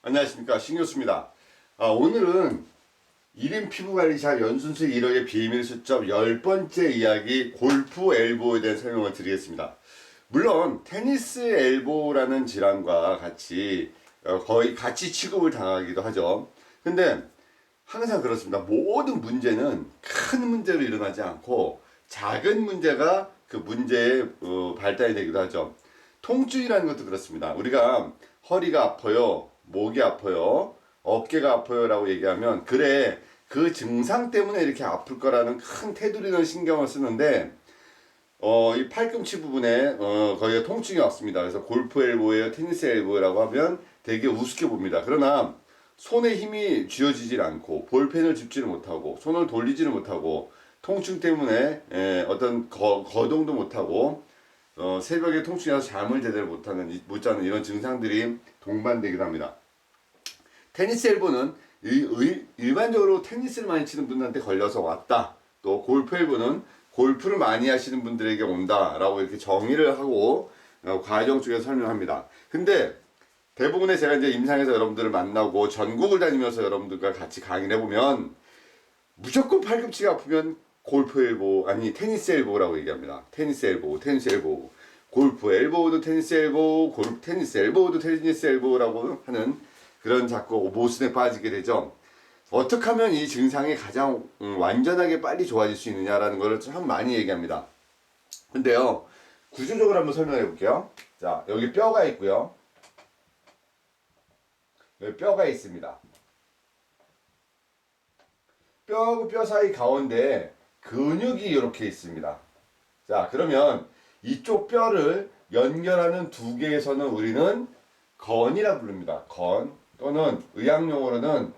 안녕하십니까, 신교수입니다. 오늘은 1인 피부관리사 연순수 1억의 비밀 수첩 10번째 이야기 골프 엘보에 대한 설명을 드리겠습니다. 물론 테니스 엘보라는 질환과 같이 거의 같이 취급을 당하기도 하죠. 근데 항상 그렇습니다. 모든 문제는 큰 문제로 일어나지 않고 작은 문제가 그 문제의 발달이 되기도 하죠. 통증이라는 것도 그렇습니다. 우리가 허리가 아파요, 목이 아파요, 어깨가 아파요 라고 얘기하면 그래, 그 증상 때문에 이렇게 아플 거라는 큰 테두리는 신경을 쓰는데 이 팔꿈치 부분에 거기가 통증이 왔습니다. 그래서 골프 엘보예요, 테니스 엘보라고 하면 되게 우습게 봅니다. 그러나 손에 힘이 쥐어지질 않고 볼펜을 짚지를 못하고 손을 돌리지를 못하고 통증 때문에 어떤 거동도 못하고 새벽에 통증이 와서 잠을 제대로 못 자는 이런 증상들이 동반되기도 합니다. 테니스 엘보는 일반적으로 테니스를 많이 치는 분들한테 걸려서 왔다. 또 골프 엘보는 골프를 많이 하시는 분들에게 온다라고 이렇게 정의를 하고 과정 쪽에서 설명합니다. 근데 대부분의 제가 이제 임상에서 여러분들을 만나고 전국을 다니면서 여러분들과 같이 강의를 해보면 무조건 팔꿈치가 아프면 골프 엘보, 아니 테니스 엘보라고 얘기합니다. 테니스 엘보, 테니스 엘보, 골프 엘보도 테니스 엘보, 테니스 엘보도 테니스 엘보라고 하는 그런 자꾸 모순에 빠지게 되죠. 어떻게 하면 이 증상이 가장 완전하게 빨리 좋아질 수 있느냐라는 것을 참 많이 얘기합니다. 근데요, 구조적으로 한번 설명해 볼게요. 자, 여기 뼈가 있고요. 여기 뼈가 있습니다. 뼈하고 뼈 사이 가운데 근육이 이렇게 있습니다. 자, 그러면 이쪽 뼈를 연결하는 두 개의 선을 우리는 건이라 부릅니다. 건 또는 의학용어로는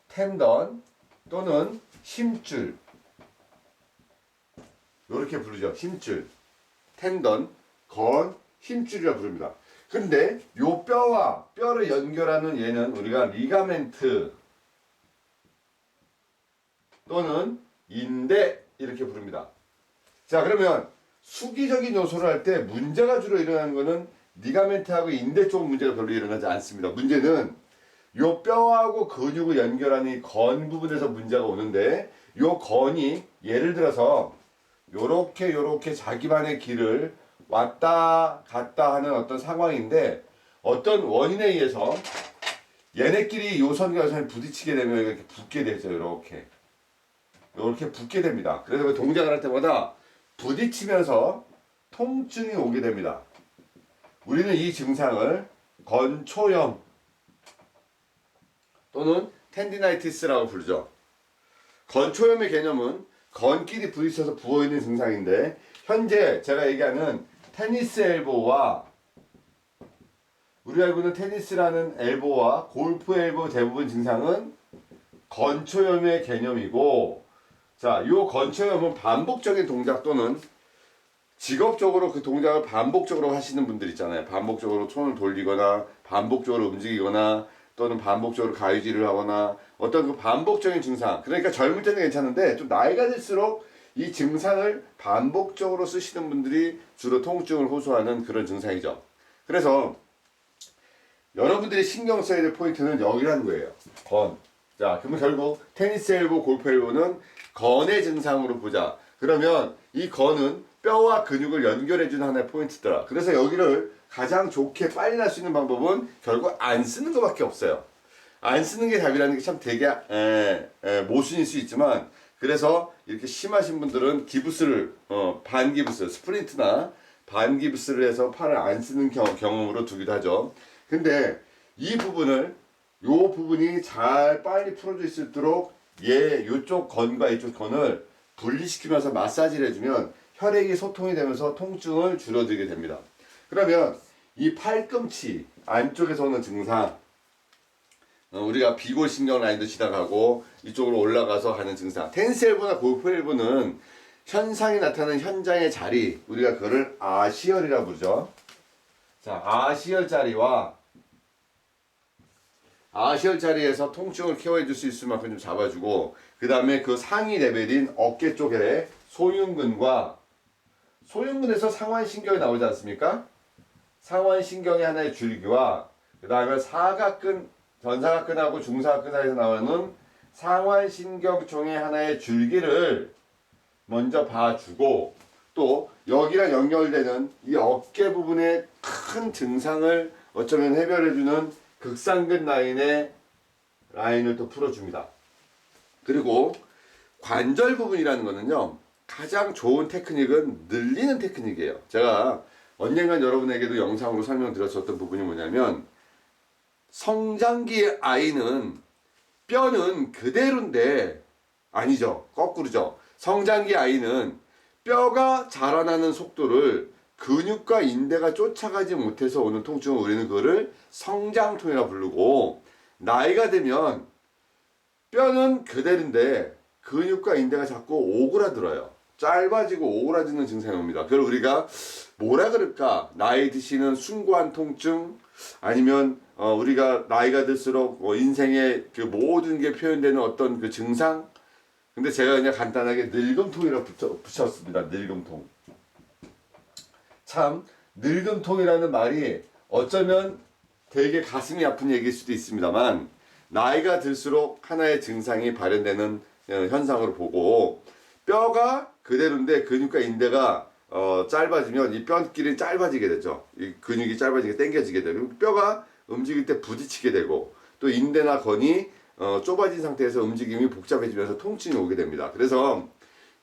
텐던 또는 힘줄, 이렇게 부르죠. 힘줄, 텐던, 건, 힘줄이라 부릅니다. 근데 요 뼈와 뼈를 연결하는 얘는 우리가 리가멘트 또는 인대 이렇게 부릅니다. 자, 그러면 수기적인 요소를 할 때 문제가 주로 일어나는 것은 리가멘트하고 인대 쪽 문제가 별로 일어나지 않습니다. 문제는 요 뼈하고 근육을 연결하는 이 건 부분에서 문제가 오는데, 요 건이 예를 들어서 요렇게 자기만의 길을 왔다 갔다 하는 어떤 상황인데, 어떤 원인에 의해서 얘네끼리 요 선과 요 선이 부딪히게 되면 이렇게 붙게 되죠. 이렇게 붙게 됩니다. 그래서 그 동작을 할 때마다 부딪히면서 통증이 오게 됩니다. 우리는 이 증상을 건초염 또는 텐디나이티스라고 부르죠. 건초염의 개념은 건끼리 부딪혀서 부어있는 증상인데, 현재 제가 얘기하는 테니스 엘보와 우리가 알고 있는 테니스라는 엘보와 골프 엘보 대부분 증상은 건초염의 개념이고, 자, 이 건초염은 반복적인 동작 또는 직업적으로 그 동작을 반복적으로 하시는 분들 있잖아요. 반복적으로 손을 돌리거나 반복적으로 움직이거나 또는 반복적으로 가위질을 하거나 어떤 그 반복적인 증상. 그러니까 젊을 때는 괜찮은데 좀 나이가 들수록 이 증상을 반복적으로 쓰시는 분들이 주로 통증을 호소하는 그런 증상이죠. 그래서 여러분들이 신경 써야 될 포인트는 여기라는 거예요. 건. 자, 그러면 결국 테니스 엘보, 골프 엘보는 건의 증상으로 보자. 그러면 이 건은 뼈와 근육을 연결해주는 하나의 포인트더라. 그래서 여기를 가장 좋게 빨리 날 수 있는 방법은 결국 안 쓰는 것밖에 없어요. 안 쓰는 게 답이라는 게 참 되게 모순일 수 있지만, 그래서 이렇게 심하신 분들은 기부스를 반기부스, 스프린트나 반기부스를 해서 팔을 안 쓰는 경험으로 두기도 하죠. 근데 이 부분을, 요 부분이 잘 빨리 풀어질 수 있도록 요쪽 건과 이쪽 건을 분리시키면서 마사지를 해주면 혈액이 소통이 되면서 통증을 줄여들게 됩니다. 그러면 이 팔꿈치 안쪽에서 오는 증상, 우리가 비골신경 라인도 지나가고 이쪽으로 올라가서 하는 증상, 테니스 엘보나 골프 엘보는 현상이 나타나는 현장의 자리, 우리가 그거를 아시혈이라고 부르죠. 자, 아시혈 자리에서 통증을 케어해 줄 수 있을 만큼 좀 잡아주고, 그 다음에 그 상위 레벨인 어깨 쪽에 소흉근에서 상완신경이 나오지 않습니까? 상완신경의 하나의 줄기와 그 다음에 사각근, 견사각근하고 중사각근 사이에서 나오는 상완신경총의 하나의 줄기를 먼저 봐주고, 또 여기랑 연결되는 이 어깨 부분의 큰 증상을 어쩌면 해결해주는 극상근 라인을 또 풀어줍니다. 그리고 관절 부분이라는 거는요, 가장 좋은 테크닉은 늘리는 테크닉이에요. 제가 언젠간 여러분에게도 영상으로 설명드렸었던 부분이 뭐냐면, 성장기 아이는 뼈는 그대로인데, 아니죠, 거꾸로죠. 성장기 아이는 뼈가 자라나는 속도를 근육과 인대가 쫓아가지 못해서 오는 통증을 우리는 그거를 성장통이라 부르고, 나이가 되면 뼈는 그대로인데 근육과 인대가 자꾸 오그라들어요. 짧아지고 오그라지는 증상이 옵니다. 그걸 우리가 뭐라 그럴까? 나이 드시는 숭고한 통증, 아니면 우리가 나이가 들수록 인생의 그 모든 게 표현되는 어떤 그 증상. 근데 제가 그냥 간단하게 늙음통이라고 붙였습니다. 늙음통. 참 늙음통이라는 말이 어쩌면 되게 가슴이 아픈 얘기일 수도 있습니다만, 나이가 들수록 하나의 증상이 발현되는 현상으로 보고, 뼈가 그대로인데 근육과 인대가 짧아지면 이 뼈끼리 짧아지게 되죠. 이 근육이 짧아지게 당겨지게 되고, 뼈가 움직일 때 부딪히게 되고, 또 인대나 건이 좁아진 상태에서 움직임이 복잡해지면서 통증이 오게 됩니다. 그래서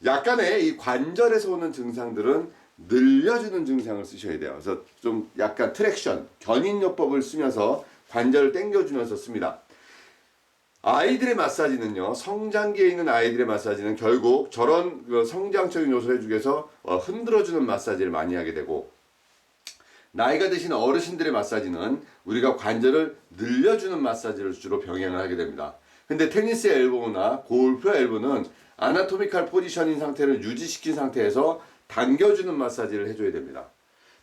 약간의 이 관절에서 오는 증상들은 늘려주는 증상을 쓰셔야 돼요. 그래서 좀 약간 트랙션, 견인요법을 쓰면서 관절을 당겨주면서 씁니다. 아이들의 마사지는요, 성장기에 있는 아이들의 마사지는 결국 저런 성장적인 요소를 해주기 위해서 흔들어주는 마사지를 많이 하게 되고, 나이가 드신 어르신들의 마사지는 우리가 관절을 늘려주는 마사지를 주로 병행을 하게 됩니다. 근데 테니스 엘보나 골프 엘보는 아나토미칼 포지션인 상태를 유지시킨 상태에서 당겨주는 마사지를 해줘야 됩니다.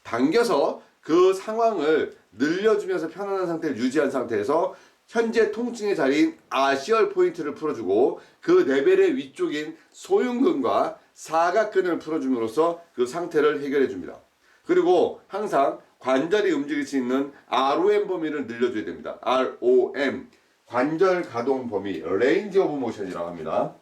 당겨서 그 상황을 늘려주면서 편안한 상태를 유지한 상태에서 현재 통증의 자리인 아시얼 포인트를 풀어주고, 그 레벨의 위쪽인 소흉근과 사각근을 풀어줌으로써 그 상태를 해결해 줍니다. 그리고 항상 관절이 움직일 수 있는 ROM 범위를 늘려줘야 됩니다. ROM, 관절 가동 범위, 레인지 오브 모션이라고 합니다.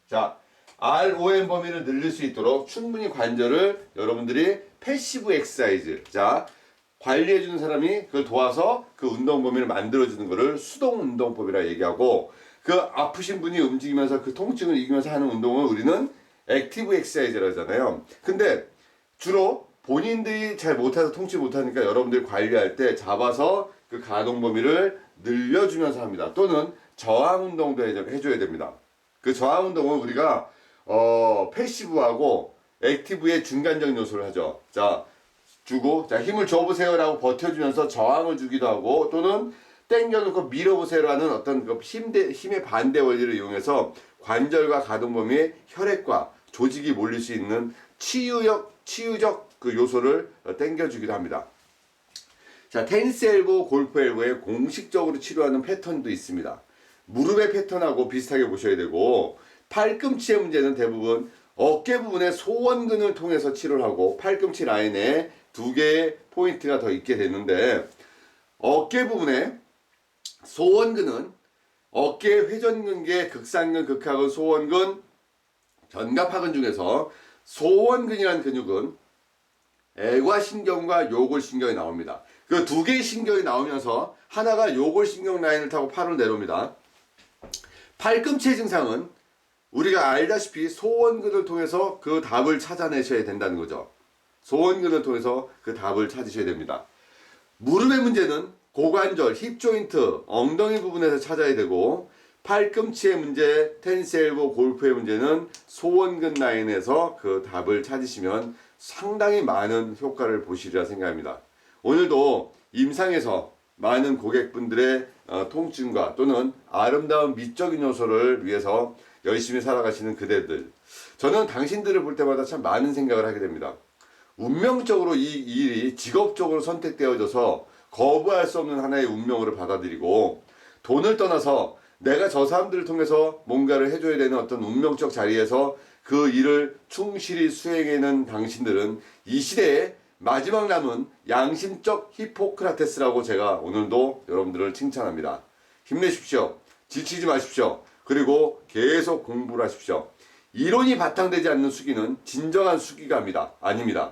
자, ROM 범위를 늘릴 수 있도록 충분히 관절을 여러분들이 패시브 엑서사이즈, 자, 관리해주는 사람이 그걸 도와서 그 운동 범위를 만들어주는 것을 수동 운동법이라 얘기하고, 그 아프신 분이 움직이면서 그 통증을 이기면서 하는 운동을 우리는 액티브 엑서사이즈라고 하잖아요. 근데 주로 본인들이 잘 못해서 통치 못하니까 여러분들이 관리할 때 잡아서 그 가동 범위를 늘려주면서 합니다. 또는 저항 운동도 해줘야 됩니다. 그 저항 운동은 우리가 패시브하고 액티브의 중간적 요소를 하죠. 자, 주고, 자, 힘을 줘보세요라고 버텨주면서 저항을 주기도 하고, 또는 당겨놓고 밀어보세요라는 어떤 그 힘의 반대 원리를 이용해서 관절과 가동 범위에 혈액과 조직이 몰릴 수 있는 치유적 그 요소를 당겨주기도 합니다. 자, 테니스 엘보, 골프 엘보에 공식적으로 치료하는 패턴도 있습니다. 무릎의 패턴하고 비슷하게 보셔야 되고, 팔꿈치의 문제는 대부분 어깨 부분의 소원근을 통해서 치료를 하고, 팔꿈치 라인에 두 개의 포인트가 더 있게 되는데, 어깨 부분에 소원근은 어깨 회전근계, 극상근, 극하근, 소원근, 견갑하근 중에서 소원근이라는 근육은 애과신경과 요골신경이 나옵니다. 그 두 개의 신경이 나오면서 하나가 요골신경 라인을 타고 팔을 내려옵니다. 팔꿈치의 증상은 우리가 알다시피 소원근을 통해서 그 답을 찾아내셔야 된다는 거죠. 소원근을 통해서 그 답을 찾으셔야 됩니다. 무릎의 문제는 고관절, 힙 조인트, 엉덩이 부분에서 찾아야 되고, 팔꿈치의 문제, 테니스 엘보, 골프의 문제는 소원근 라인에서 그 답을 찾으시면 상당히 많은 효과를 보시리라 생각합니다. 오늘도 임상에서 많은 고객분들의 통증과 또는 아름다운 미적인 요소를 위해서 열심히 살아가시는 그대들, 저는 당신들을 볼 때마다 참 많은 생각을 하게 됩니다. 운명적으로 이 일이 직업적으로 선택되어져서 거부할 수 없는 하나의 운명으로 받아들이고, 돈을 떠나서 내가 저 사람들을 통해서 뭔가를 해줘야 되는 어떤 운명적 자리에서 그 일을 충실히 수행하는 당신들은 이 시대에 마지막 남은 양심적 히포크라테스라고 제가 오늘도 여러분들을 칭찬합니다. 힘내십시오. 지치지 마십시오. 그리고 계속 공부를 하십시오. 이론이 바탕되지 않는 수기는 진정한 수기가 아닙니다.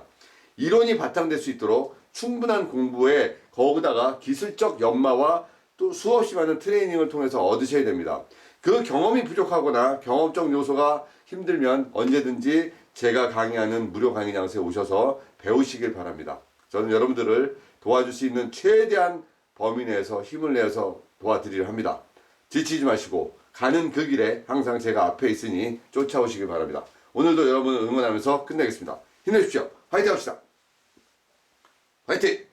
이론이 바탕될 수 있도록 충분한 공부에 거기다가 기술적 연마와 또 수없이 많은 트레이닝을 통해서 얻으셔야 됩니다. 그 경험이 부족하거나 경험적 요소가 힘들면 언제든지 제가 강의하는 무료 강의 장소에 오셔서 배우시길 바랍니다. 저는 여러분들을 도와줄 수 있는 최대한 범위 내에서 힘을 내서 도와드리려 합니다. 지치지 마시고 가는 그 길에 항상 제가 앞에 있으니 쫓아오시길 바랍니다. 오늘도 여러분을 응원하면서 끝내겠습니다. 힘내십시오. 화이팅 합시다. 화이팅!